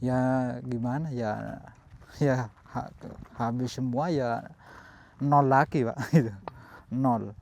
Ya gimana ya, ya habis semua ya nol lagi Pak itu nol.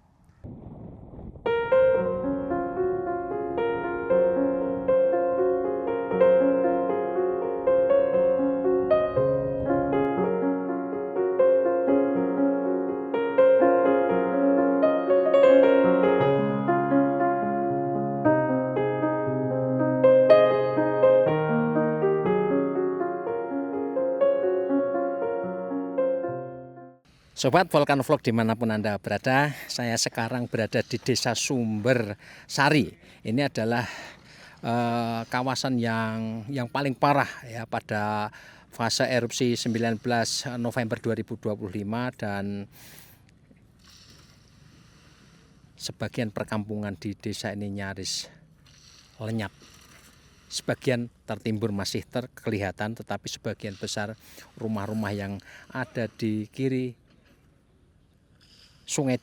Sobat Volkan Vlog dimanapun Anda berada, saya sekarang berada di Desa Sumber Sari. Ini adalah kawasan yang paling parah ya pada fase erupsi 19 November 2025 dan sebagian perkampungan di desa ini nyaris lenyap. Sebagian tertimbun masih terkelihatan, tetapi sebagian besar rumah-rumah yang ada di kiri Sungai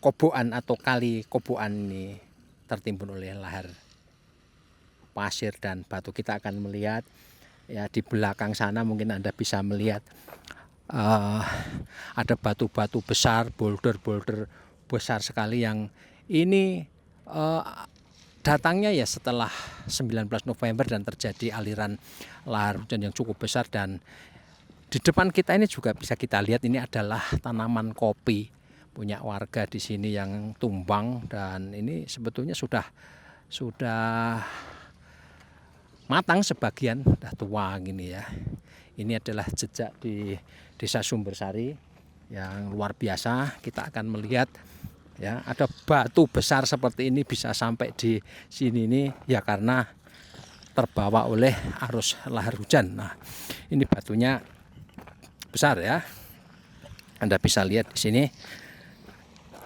Koboan atau Kali Koboan ini tertimbun oleh lahar pasir dan batu. Kita akan melihat ya di belakang sana, mungkin Anda bisa melihat ada batu-batu besar, boulder-boulder besar sekali yang ini datangnya ya setelah 19 November dan terjadi aliran lahar hujan yang cukup besar. Dan di depan kita ini juga bisa kita lihat ini adalah tanaman kopi punya warga di sini yang tumbang, dan ini sebetulnya sudah matang sebagian, sudah tua gini ya. Ini adalah jejak di Desa Sumbersari yang luar biasa. Kita akan melihat ya ada batu besar seperti ini bisa sampai di sini ini ya karena terbawa oleh arus lahar hujan. Nah, ini batunya besar ya. Anda bisa lihat di sini.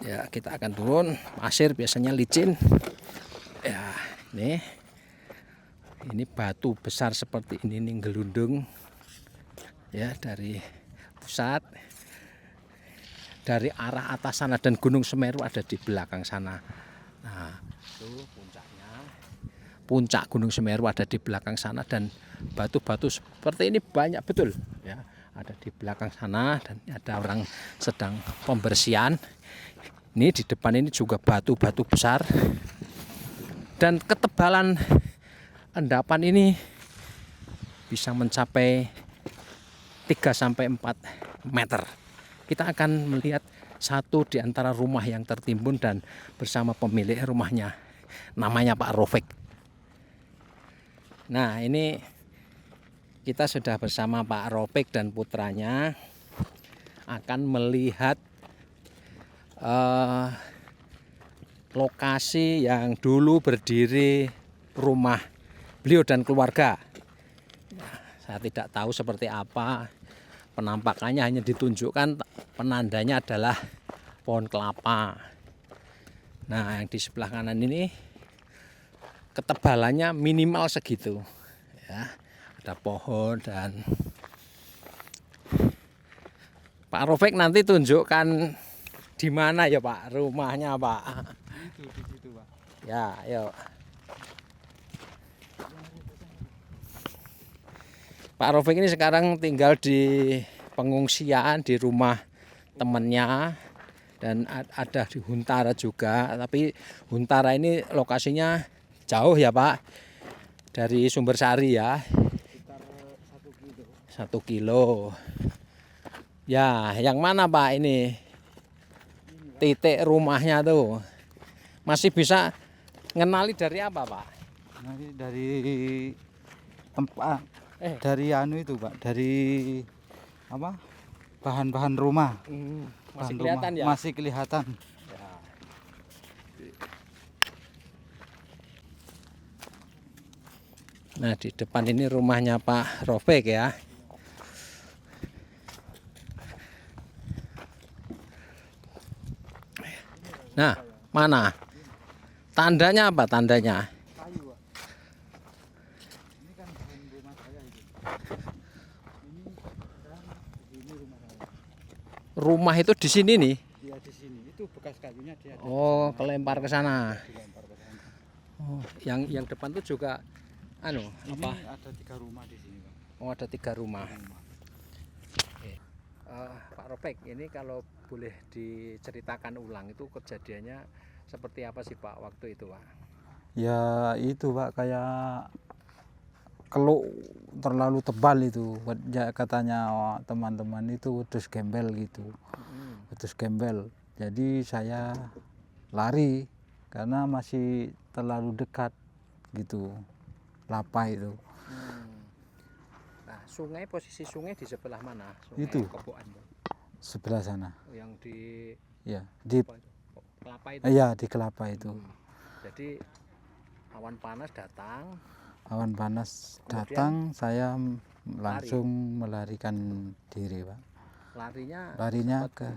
Ya, kita akan turun, pasir biasanya licin. Ya, ini batu besar seperti ini nih, gelundung. Ya, dari pusat, dari arah atas sana, dan Gunung Semeru ada di belakang sana. Nah, itu puncaknya. Puncak Gunung Semeru ada di belakang sana, dan batu-batu seperti ini banyak betul ya. Ada di belakang sana, dan ada orang sedang pembersihan. Ini di depan ini juga batu-batu besar, dan ketebalan endapan ini bisa mencapai 3-4 meter. Kita akan melihat satu di antara rumah yang tertimbun dan bersama pemilik rumahnya, namanya Pak Rofik. Nah, ini kita sudah bersama Pak Rofik dan putranya akan melihat lokasi yang dulu berdiri rumah beliau dan keluarga. Nah, saya tidak tahu seperti apa penampakannya, hanya ditunjukkan penandanya adalah pohon kelapa. Nah, yang di sebelah kanan ini ketebalannya minimal segitu ya, ada pohon. Dan Pak Rofik nanti tunjukkan di mana ya Pak rumahnya Pak? Itu di situ Pak. Ya, yuk. Pak Rofik ini sekarang tinggal di pengungsian di rumah temannya, dan ada di Huntara juga. Tapi Huntara ini lokasinya jauh ya Pak dari Sumbersari ya. Sekitar 1 kilo. 1 kilo. Ya, yang mana Pak ini? Titik rumahnya tuh. Masih bisa ngenali dari apa Pak? Nanti dari tempat dari itu Pak, dari apa? Bahan-bahan rumah. Masih Bahan kelihatan rumah. ya? Masih kelihatan. Ya. Nah, di depan ini rumahnya Pak Rofik ya. Nah, mana? Tandanya apa tandanya? Kayu Pak. Ini kan bahan rumah saya itu. Ini kan di sini rumah saya. Rumah itu di sini nih. Dia di sini. Itu bekas kayunya dia ada. Oh, kelempar ke sana. Dilempar ke sana. Oh, yang depan tuh juga Ini apa? ada 3 rumah di sini Pak. Oh, ada 3 rumah. Oke. Pak Ropek, ini kalau boleh diceritakan ulang itu kejadiannya seperti apa sih Pak waktu itu Pak? Ya itu Pak, kayak kalau terlalu tebal itu katanya teman-teman itu wedhus gembel gitu. Wedhus gembel. Jadi saya lari karena masih terlalu dekat gitu. Lapa itu. Nah, posisi sungai di sebelah mana? Sungai Itu. Kobokan. Sebelah sana. Yang di Ya, di Kelapa itu. iya, di Kelapa itu. Jadi awan panas datang. Awan panas Kemudian datang, saya langsung melarikan diri, Pak. Larinya ke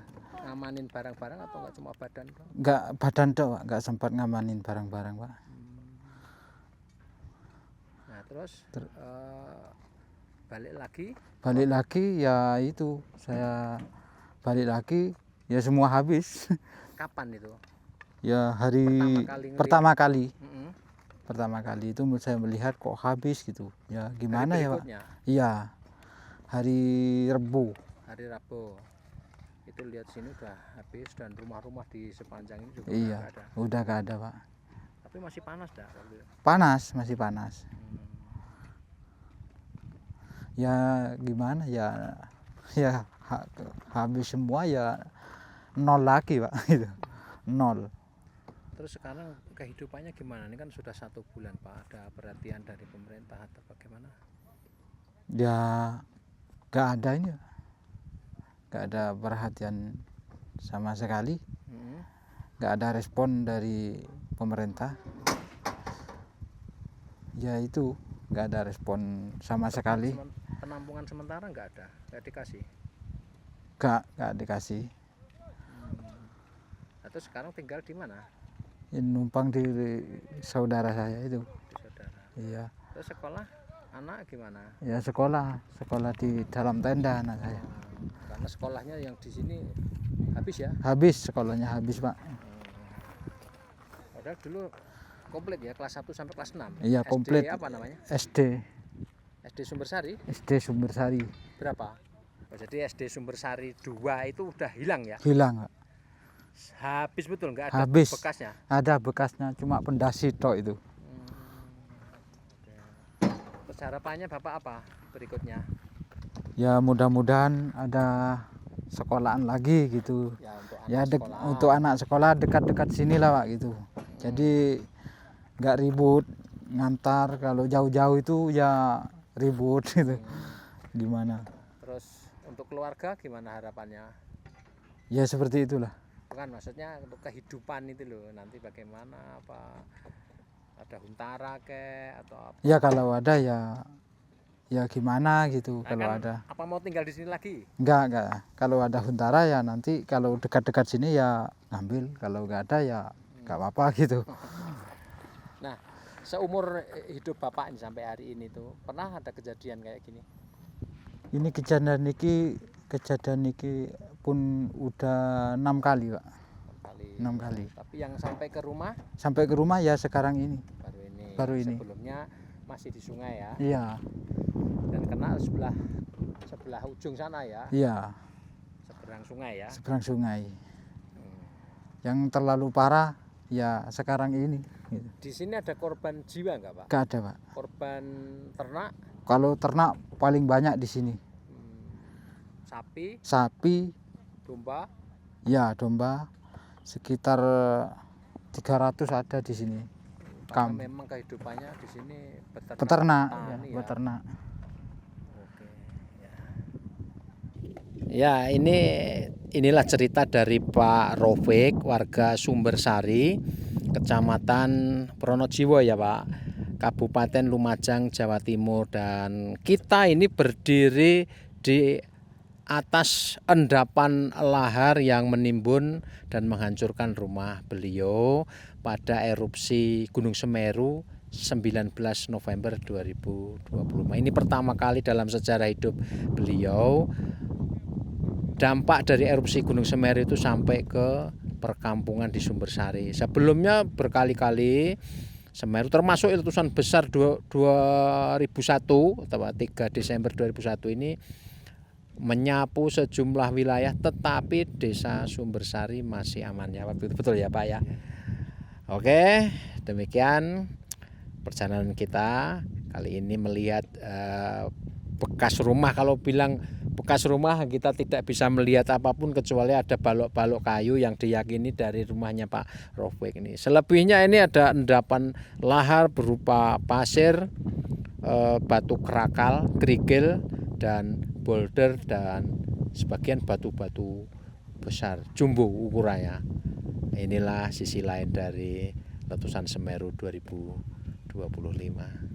ngamanin barang-barang atau enggak cuma badan Pak? Enggak badan tok, Pak. Enggak sempat ngamanin barang-barang, Pak. Nah, terus balik lagi ya itu, saya balik lagi ya semua habis. Kapan itu? Ya hari pertama kali itu saya melihat kok habis gitu. Ya gimana ya Pak? Iya, hari Rabu. Itu lihat sini udah habis dan rumah-rumah di sepanjang ini juga iya, ada. Udah gak ada Pak. Tapi masih panas dah? Masih panas. Ya gimana ya, habis semua ya nol lagi Pak. Itu nol. Terus sekarang kehidupannya gimana? Ini kan sudah 1 bulan Pak, ada perhatian dari pemerintah atau bagaimana? Ya gak ada ini, gak ada perhatian sama sekali. Gak ada respon dari pemerintah. Ya itu, gak ada respon sama sekali. Penampungan sementara nggak ada, nggak dikasih? Gak dikasih. Atau sekarang tinggal di mana? Ya, numpang di saudara saya itu. Di saudara. Iya. Terus sekolah anak gimana? Ya sekolah di dalam tenda anak saya. Karena sekolahnya yang di sini habis ya? Habis, sekolahnya habis Pak. Padahal dulu komplit ya, kelas 1 sampai kelas 6. Iya, komplit. SD apa namanya? SD Sumbersari? SD Sumbersari. Berapa? Oh, jadi SD Sumbersari 2 itu udah hilang ya? Hilang Pak. Habis betul, nggak ada habis. Bekasnya? Ada bekasnya, cuma pendasi tok itu. Terus harapannya Bapak apa berikutnya? Ya mudah-mudahan ada sekolahan lagi gitu. Ya, untuk anak sekolah dekat-dekat sini lah Pak gitu. Jadi nggak ribut ngantar, kalau jauh-jauh itu ya ribut gitu. Gimana? Terus untuk keluarga gimana harapannya? Ya seperti itulah. Bukan, maksudnya untuk kehidupan itu loh, nanti bagaimana, apa ada huntara atau apa? Ya kalau ada ya gimana gitu. Nah, kalau kan, ada. Apa mau tinggal di sini lagi? Enggak. Kalau ada huntara ya nanti kalau dekat-dekat sini ya ngambil, kalau enggak ada ya enggak apa-apa gitu. Nah, seumur hidup Bapak ini sampai hari ini tuh pernah ada kejadian kayak gini? Ini kejadian niki pun udah 6 kali Pak. 6 kali. Tapi yang sampai ke rumah? Sampai ke rumah ya sekarang ini. Baru ini. Sebelumnya masih di sungai ya? Iya. Dan kena sebelah ujung sana ya? Iya. Seberang sungai ya? Seberang sungai. Yang terlalu parah ya sekarang ini. Di sini ada korban jiwa nggak Pak? Nggak ada Pak. Korban ternak? Kalau ternak paling banyak di sini. Sapi. Domba? Ya domba. Sekitar 300 ada di sini. Karena memang kehidupannya di sini beternak. Ya. Beternak. Oke. Ya, inilah cerita dari Pak Ropek, warga Sumbersari, Kecamatan Pronojiwo ya Pak, Kabupaten Lumajang, Jawa Timur. Dan kita ini berdiri di atas endapan lahar yang menimbun dan menghancurkan rumah beliau pada erupsi Gunung Semeru 19 November 2025. Ini pertama kali dalam sejarah hidup beliau dampak dari erupsi Gunung Semeru itu sampai ke perkampungan di Sumbersari. Sebelumnya berkali-kali Semeru, termasuk letusan besar 2001 atau 3 Desember 2001 ini menyapu sejumlah wilayah, tetapi Desa Sumbersari masih aman ya waktu itu, betul ya Pak ya. Oke, demikian perjalanan kita kali ini melihat bekas rumah. Kalau bilang bekas rumah, kita tidak bisa melihat apapun kecuali ada balok-balok kayu yang diyakini dari rumahnya Pak Rofik ini. Selebihnya ini ada endapan lahar berupa pasir, batu kerakal, kerikil, dan boulder, dan sebagian batu-batu besar jumbo ukurannya. Inilah sisi lain dari letusan Semeru 2025.